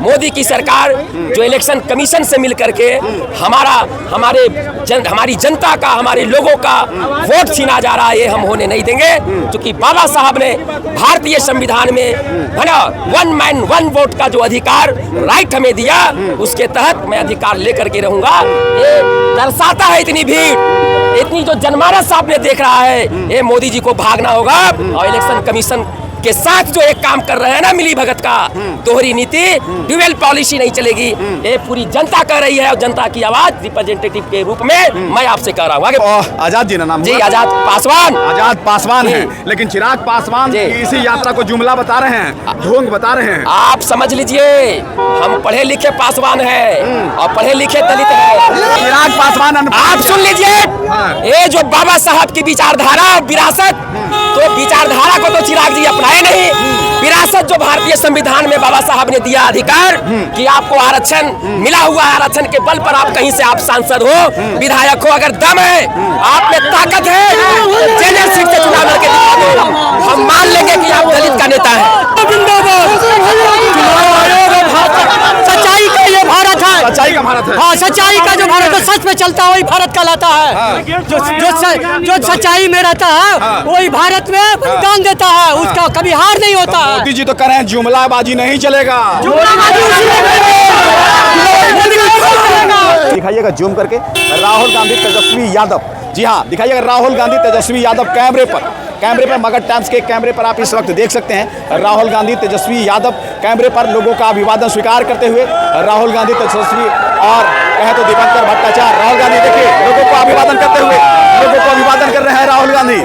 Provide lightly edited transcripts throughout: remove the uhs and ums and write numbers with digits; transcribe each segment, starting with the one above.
मोदी की सरकार जो इलेक्शन कमीशन से मिल करके हमारी जनता का, हमारे लोगों का वोट छीना जा रहा है, ये हम होने नहीं देंगे। क्योंकि बाबा साहब ने भारतीय संविधान में 1 मैन 1 वोट का जो अधिकार राइट हमें दिया, उसके तहत मैं अधिकार लेकर के रहूंगा। ये दर्शाता है इतनी भीड़, इतनी जो जनमानस आपने देख रहा है, ये मोदी जी को भागना होगा। और इलेक्शन कमीशन के साथ जो एक काम कर रहे हैं ना, मिली भगत का, दोहरी नीति, ड्यूअल पॉलिसी नहीं चलेगी। ये पूरी जनता कह रही है और जनता की आवाज रिप्रेजेंटेटिव के रूप में मैं आपसे कह रहा हूँ। आजाद जी ना नाम? जी, आजाद पासवान है। लेकिन चिराग पासवान इसी यात्रा को जुमला बता रहे हैं, ढोंग बता रहे हैं। आप समझ लीजिए, हम पढ़े लिखे पासवान हैं और पढ़े लिखे दलित हैं। चिराग पासवान, आप सुन लीजिए, ये जो बाबा साहब की विचारधारा और विरासत, तो विचारधारा को तो चिराग जी अपनाए नहीं। विरासत जो भारतीय संविधान में बाबा साहब ने दिया अधिकार कि आपको आरक्षण मिला हुआ है, आरक्षण के बल पर आप कहीं से आप सांसद हो, विधायक हो, अगर दम है, आप में ताकत है, जनरल सीट से चुनाव लड़के दिखा दो, हम मान लेंगे कि आप दलित का नेता है। सच्चाई का ये भारत है, सच्चाई का भारत है। हाँ, सच्चाई का जो भारत है, सच पे चलता है वही भारत कहलाता है। जो सच्चाई में रहता है वही भारत में बलिदान देता है, उसका कभी हार नहीं होता है। मोदी जी तो कह रहे हैं जुमलाबाजी नहीं चलेगा। दिखाइएगा जूम करके राहुल गांधी तेजस्वी यादव, जी हाँ दिखाइएगा राहुल गांधी तेजस्वी यादव कैमरे पर मगध टाइम्स के कैमरे पर आप इस वक्त देख सकते हैं राहुल गांधी तेजस्वी यादव कैमरे पर लोगों का अभिवादन स्वीकार करते हुए। राहुल गांधी तेजस्वी और कहें तो दीपंकर भट्टाचार्य, राहुल गांधी देखिए लोगों को अभिवादन करते हुए, लोगों को अभिवादन कर रहे हैं राहुल गांधी,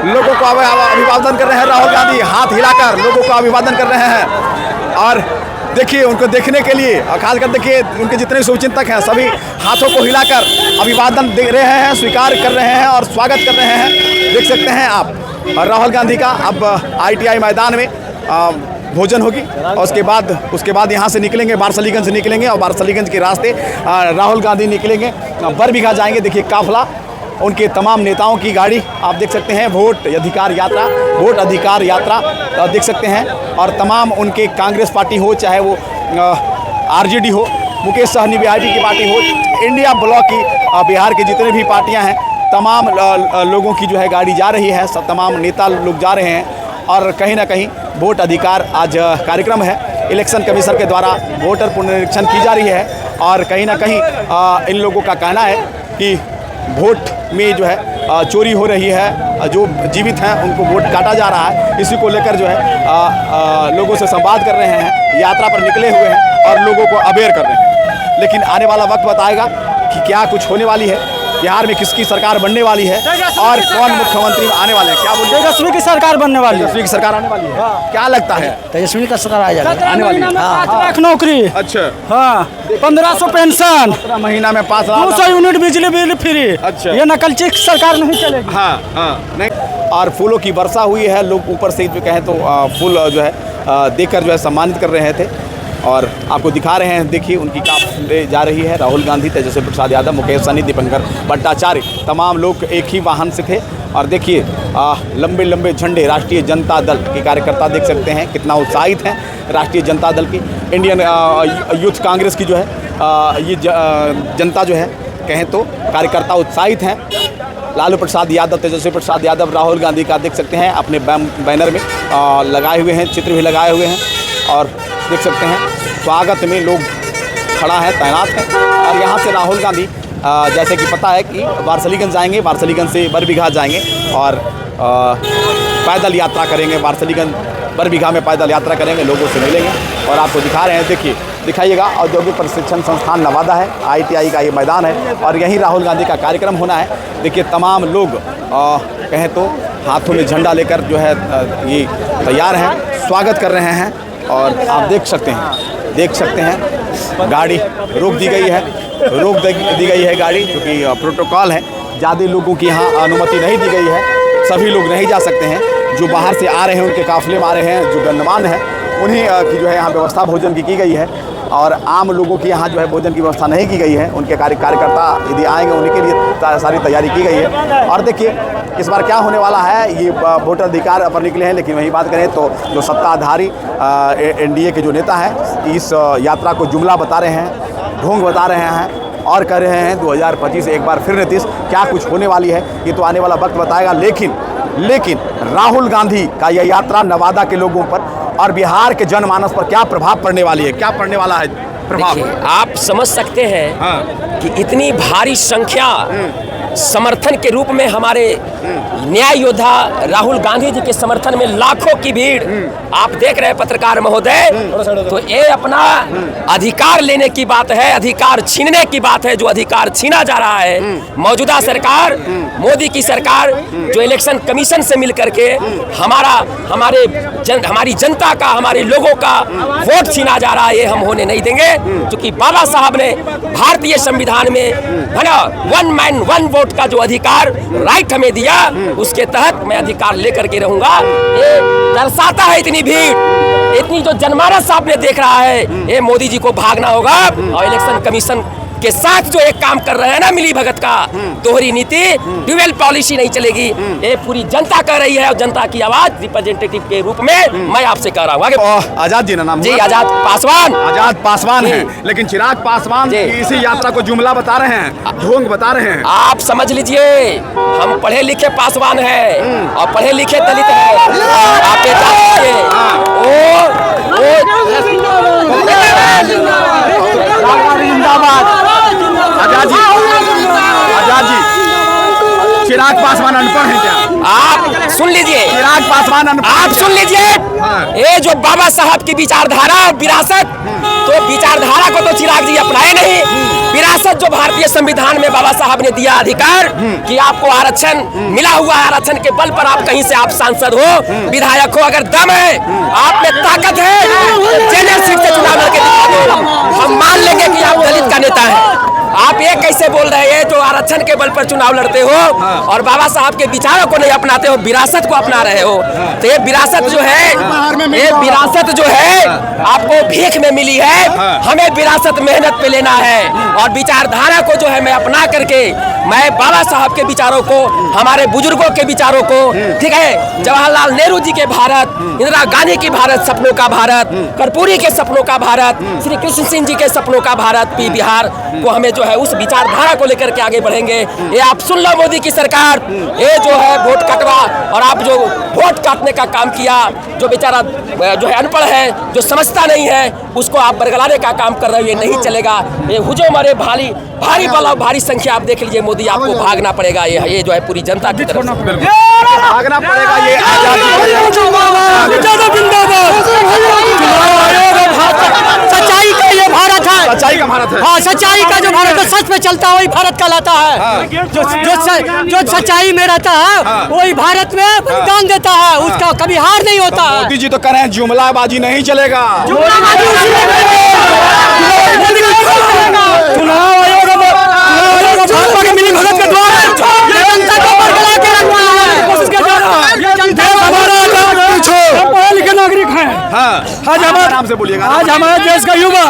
लोगों को अभिवादन कर रहे हैं राहुल गांधी, हाथ हिलाकर लोगों को अभिवादन कर रहे हैं। और देखिए उनको देखने के लिए, खासकर देखिए उनके जितने शुभचिंतक हैं सभी हाथों को हिलाकर अभिवादन दे रहे हैं, स्वीकार कर रहे हैं और स्वागत कर रहे हैं। देख सकते हैं आप राहुल गांधी का अब ITI मैदान में भोजन होगी और उसके बाद यहाँ से निकलेंगे, बारसलीगंज से निकलेंगे और बारसलीगंज के रास्ते राहुल गांधी निकलेंगे, बरबीघा जाएंगे। देखिए काफिला, उनके तमाम नेताओं की गाड़ी आप देख सकते हैं, वोट अधिकार यात्रा देख सकते हैं। और तमाम उनके कांग्रेस पार्टी हो, चाहे वो RJD हो, मुकेश सहनी BIP की पार्टी हो, इंडिया ब्लॉक की बिहार के जितने भी पार्टियां हैं, तमाम लोगों की जो है गाड़ी जा रही है, सब तमाम नेता लोग जा रहे हैं। और कहीं ना कहीं वोट अधिकार आज कार्यक्रम है, इलेक्शन कमीशन के द्वारा वोटर पुनरीक्षण की जा रही है। और कहीं ना कहीं इन लोगों का कहना है कि वोट में जो है चोरी हो रही है, जो जीवित हैं उनको वोट काटा जा रहा है। इसी को लेकर जो है लोगों से संवाद कर रहे हैं, यात्रा पर निकले हुए हैं और लोगों को अवेयर कर रहे हैं। लेकिन आने वाला वक्त बताएगा कि क्या कुछ होने वाली है, बिहार में किसकी सरकार बनने वाली है और कौन मुख्यमंत्री आने वाले हैं। क्या बोलते हैं? तेजस्वी की सरकार बनने वाली है। तेजस्वी की सरकार आने वाली है। क्या लगता है? तेजस्वी का सरकार आने वाली है। 5 लाख नौकरी, अच्छा, हाँ 1500 पेंशन, 15 महीना में 5 लाख, 200 यूनिट बिजली बिल फ्री। अच्छा, ये नकलची सरकार नहीं चलेगी। हाँ नहीं। और फूलों की वर्षा हुई है, लोग ऊपर से जो कहें तो फूल जो है देकर जो है सम्मानित कर रहे थे। और आपको दिखा रहे हैं, देखिए उनकी काफिले जा रही है, राहुल गांधी, तेजस्वी प्रसाद यादव, मुकेश सहनी, दीपंकर भट्टाचार्य, तमाम लोग एक ही वाहन से थे। और देखिए लंबे लंबे झंडे, राष्ट्रीय जनता दल के कार्यकर्ता देख सकते हैं कितना उत्साहित हैं। राष्ट्रीय जनता दल की, इंडियन यूथ कांग्रेस की जो है ये जनता जो है कहें तो कार्यकर्ता उत्साहित हैं। लालू प्रसाद यादव, तेजस्वी प्रसाद यादव, राहुल गांधी का देख सकते हैं अपने बैनर में लगाए हुए हैं, चित्र भी लगाए हुए हैं। और देख सकते हैं स्वागत में लोग खड़ा है, तैनात है। और यहाँ से राहुल गांधी जैसे कि पता है कि बारसलीगंज जाएंगे, बारसलीगंज से बरबीघा जाएंगे और पैदल यात्रा करेंगे। बारसलीगंज बरबीघा में पैदल यात्रा करेंगे, लोगों से मिलेंगे। और आपको दिखा रहे हैं, देखिए दिखाइएगा औद्योगिक प्रशिक्षण संस्थान नवादा है, ITI का ये मैदान है और यहीं राहुल गांधी का कार्यक्रम होना है। देखिए तमाम लोग कहें तो हाथों में झंडा लेकर जो है ये तैयार हैं, स्वागत कर रहे हैं। और आप देख सकते हैं गाड़ी रोक दी गई है, गाड़ी क्योंकि प्रोटोकॉल है, ज़्यादा लोगों की यहाँ अनुमति नहीं दी गई है, सभी लोग नहीं जा सकते हैं। जो बाहर से आ रहे हैं उनके काफिले में आ रहे हैं, जो गणमान्य हैं उन्हीं की जो है यहाँ व्यवस्था भोजन की गई है। और आम लोगों की यहाँ जो है भोजन की व्यवस्था नहीं की गई है। उनके कार्यकर्ता यदि आएंगे उन्हीं के लिए सारी तैयारी की गई है। और देखिए इस बार क्या होने वाला है, ये वोटर अधिकार पर निकले हैं, लेकिन वही बात करें तो जो सत्ताधारी एनडीए के जो नेता हैं इस यात्रा को जुमला बता रहे हैं, ढोंग बता रहे हैं और कह रहे हैं 2025 एक बार फिर नीतीश। क्या कुछ होने वाली है ये तो आने वाला वक्त बताएगा। लेकिन राहुल गांधी का यह यात्रा नवादा के लोगों पर और बिहार के जनमानस पर क्या प्रभाव पड़ने वाली है, क्या पड़ने वाला है प्रभाव? आप समझ सकते हैं कि इतनी भारी संख्या समर्थन के रूप में हमारे न्याय योद्धा राहुल गांधी जी के समर्थन में लाखों की भीड़ आप देख रहे हैं पत्रकार महोदय। तो ये अपना अधिकार लेने की बात है, अधिकार छीनने की बात है। जो अधिकार छीना जा रहा है मौजूदा सरकार, मोदी की सरकार जो इलेक्शन कमीशन से मिल करके हमारी जनता का, हमारे लोगों का वोट छीना जा रहा है, ये हम होने नहीं देंगे। क्योंकि बाबा साहब ने भारतीय संविधान में है ना 1 मैन 1 वोट का जो अधिकार राइट हमें दिया, उसके तहत मैं अधिकार लेकर के रहूंगा। ये दर्शाता है इतनी भीड़, इतनी जो जनमानस आपने देख रहा है, ये मोदी जी को भागना होगा। और इलेक्शन कमीशन के साथ जो एक काम कर रहे हैं ना मिली भगत का, दोहरी नीति, ड्यूअल पॉलिसी नहीं चलेगी। ये पूरी जनता कह रही है और जनता की आवाज रिप्रेजेंटेटिव के रूप में मैं आपसे कह रहा हूँ। आजाद जी ना नाम? जी आजाद पासवान है। लेकिन चिराग पासवान इसी यात्रा को जुमला बता रहे हैं, ढोंग बता रहे हैं। आप समझ लीजिए हम पढ़े लिखे पासवान हैं और पढ़े लिखे दलित हैं। आप ये आजाद जी चिराग पासवान अनपढ़ हैं क्या? आप सुन लीजिए, चिराग पासवान आप सुन लीजिए, ये जो बाबा साहब की विचारधारा और विरासत, तो विचारधारा को तो चिराग जी अपनाए नहीं। विरासत जो भारतीय संविधान में बाबा साहब ने दिया अधिकार कि आपको आरक्षण मिला हुआ है, आरक्षण के बल पर आप कहीं से आप सांसद हो, विधायक हो, अगर दम है, आप में ताकत है, जनरल सीट से चुनाव लड़के दिखा दो, हम मान लेंगे कि आप दलित का नेता है। आप ये कैसे बोल रहे हैं जो आरक्षण के बल पर चुनाव लड़ते हो और बाबा साहब के विचारों को नहीं अपनाते हो, विरासत को अपना रहे हो। तो ये विरासत जो है, ये विरासत जो है आपको भीख में मिली है। हमें विरासत मेहनत पे लेना है और विचारधारा को जो है मैं अपना करके मैं बाबा साहब के विचारों को, हमारे बुजुर्गों के विचारों को, ठीक है, जवाहरलाल नेहरू जी के भारत, इंदिरा गांधी की भारत, सपनों का भारत, कर्पूरी के सपनों का भारत, श्री कृष्ण सिंह जी के सपनों का भारत, बिहार को हमें जो है उस विचारधारा को लेकर के आगे बढ़ेंगे। ये आप सुन लो मोदी की सरकार, ये जो है वोट कटवा और आप जो वोट काटने का काम किया, जो बेचारा जो है अनपढ़ है, जो समझता नहीं है, उसको आप बरगलाने का काम कर रहे हो, ये नहीं चलेगा। ये हुजूम अरे भारी बल, भारी संख्या आप देख लीजिए, मोदी आपको भागना पड़ेगा। ये जो है पूरी जनता की तरफ भागना पड़ेगा। ये सच्चाई का ये भारत है, सच्चाई का भारत है। हाँ, सच्चाई का जो भारत है, सच पे चलता है वही भारत कहलाता है। जो सच्चाई में रहता है वही भारत में बलिदान देता है, उसका कभी हार नहीं होता है। मोदी जी तो कह रहे हैं जुमलाबाजी नहीं चलेगा। चुनाव आयोग भाजपा के मिली भगत के द्वारा जनता को बरकरार के रखना है। उसके पढ़े लिखे नागरिक हैं। आज हमारे नाम से बोलिएगा। आज हमारे देश का युवा,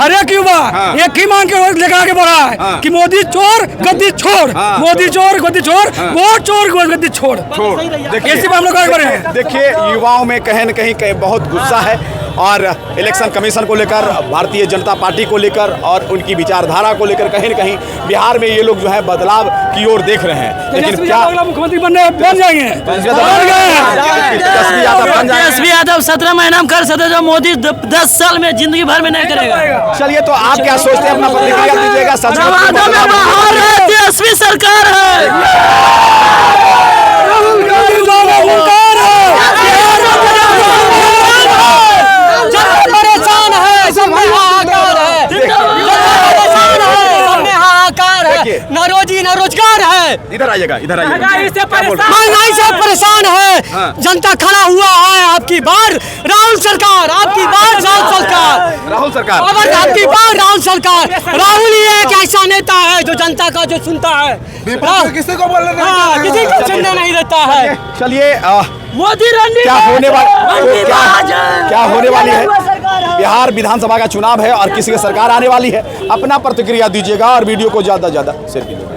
हर एक युवा एक ही मांग के लेकर आगे बढ़ा है कि मोदी चोर गद्दी छोड़, मोदी चोर गद्दी छोड़, वोट चोर गद्दी छोड़। देखिए इसी पर हम लोग आगे बढ़े हैं। देखिए युवाओं में कहीं न कहीं बहुत गुस्सा है और इलेक्शन कमीशन को लेकर, भारतीय जनता पार्टी को लेकर और उनकी विचारधारा को लेकर कहीं न कहीं बिहार में ये लोग जो है बदलाव की ओर देख रहे हैं। लेकिन क्या मुख्यमंत्री बन जाएंगे? तेजस्वी यादव 17 महीना में कर सकते जो मोदी 10 साल में जिंदगी भर में नहीं करेगा। चलिए तो आप क्या सोचते हैं, अपना प्रतिक्रिया दीजिएगा। तेजस्वी सरकार है। न रोजी न रोजगार है। इधर आइएगा, इधर आइएगा। महंगाई से परेशान है जनता, खड़ा हुआ है आपकी बार राहुल सरकार, आपकी बार राहुल सरकार, राहुल सरकार, आपकी बार राहुल सरकार। राहुल ही एक ऐसा नेता है जो जनता का जो सुनता है, किसी को बोलने किसी को सुनने नहीं देता है। चलिए मोदी क्या होने वाली है, बिहार विधानसभा का चुनाव है और किसी की सरकार आने वाली है। अपना प्रतिक्रिया दीजिएगा और वीडियो को ज़्यादा से ज़्यादा शेयर कीजिएगा।